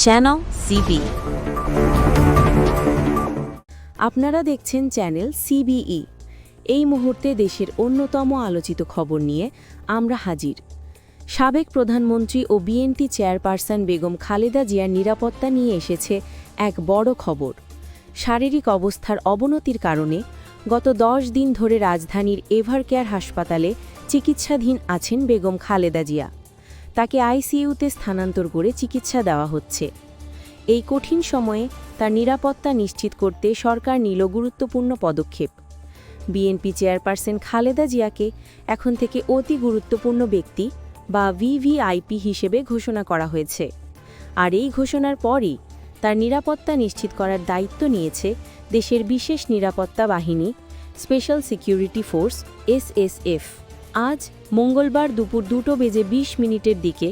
channel CB. আপনারা দেখছেন channel CBE. এই মুহূর্তে দেশের অন্যতম আলোচিত খবর নিয়ে আমরা হাজির। সাবেক প্রধানমন্ত্রী ও বিএনপি চেয়ারপারসন বেগম খালেদা জিয়ার নিরাপত্তা নিয়ে এসেছে এক বড় খবর। শারীরিক অবস্থার অবনতির কারণে গত 10 দিন ধরে রাজধানীর এভারকেয়ার হাসপাতালে চিকিৎসাধীন আছেন বেগম খালেদা জিয়া। তাকে আইসিইউতে স্থানান্তর করে চিকিৎসা দেওয়া হচ্ছে। এই কঠিন সময়ে তার নিরাপত্তা নিশ্চিত করতে সরকার নিল গুরুত্বপূর্ণ পদক্ষেপ। বিএনপি চেয়ারপারসন খালেদা জিয়াকে এখন থেকে অতি গুরুত্বপূর্ণ ব্যক্তি বা ভিভিআইপি হিসেবে ঘোষণা করা হয়েছে। আর এই ঘোষণার পরই তার নিরাপত্তা নিশ্চিত করার দায়িত্ব নিয়েছে দেশের বিশেষ নিরাপত্তা বাহিনী স্পেশাল সিকিউরিটি ফোর্স এসএসএফ। আজ মঙ্গলবার দুপুর 2:20 দিকে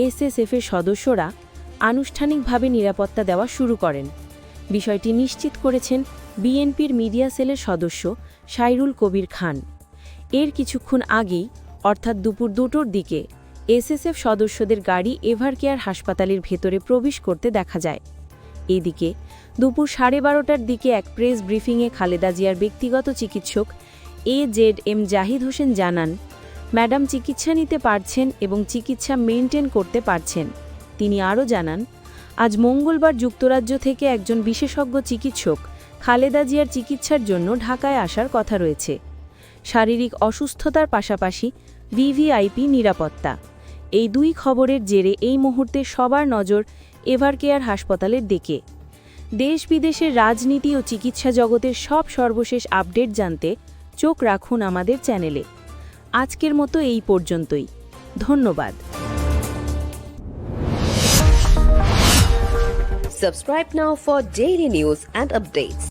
এসএসএফের সদস্যরা আনুষ্ঠানিকভাবে নিরাপত্তা দেওয়া শুরু করেন। বিষয়টি নিশ্চিত করেছেন বিএনপির মিডিয়া সেলের সদস্য সাইরুল কবির খান। এর কিছুক্ষণ আগেই অর্থাৎ দুপুর 2টোর দিকে এসএসএফ সদস্যদের গাড়ি এভারকেয়ার হাসপাতালের ভেতরে প্রবেশ করতে দেখা যায়। এদিকে দুপুর 12:30টার দিকে এক প্রেস ব্রিফিংয়ে খালেদা জিয়ার ব্যক্তিগত চিকিৎসক AZM জাহিদ হোসেন জানান, ম্যাডাম চিকিৎসা নিতে পারছেন এবং চিকিৎসা মেইনটেইন করতে পারছেন। তিনি আরও জানান, আজ মঙ্গলবার যুক্তরাজ্য থেকে একজন বিশেষজ্ঞ চিকিৎসক খালেদা জিয়ার চিকিৎসার জন্য ঢাকায় আসার কথা রয়েছে। শারীরিক অসুস্থতার পাশাপাশি ভিভিআইপি নিরাপত্তা, এই দুই খবরের জেরে এই মুহূর্তে সবার নজর এভারকেয়ার হাসপাতালের দিকে। দেশ বিদেশের রাজনীতি ও চিকিৎসা জগতের সব সর্বশেষ আপডেট জানতে চোখ রাখুন আমাদের চ্যানেলে। আজকের মতো এই পর্যন্তই। ধন্যবাদ। Subscribe now for daily news and updates.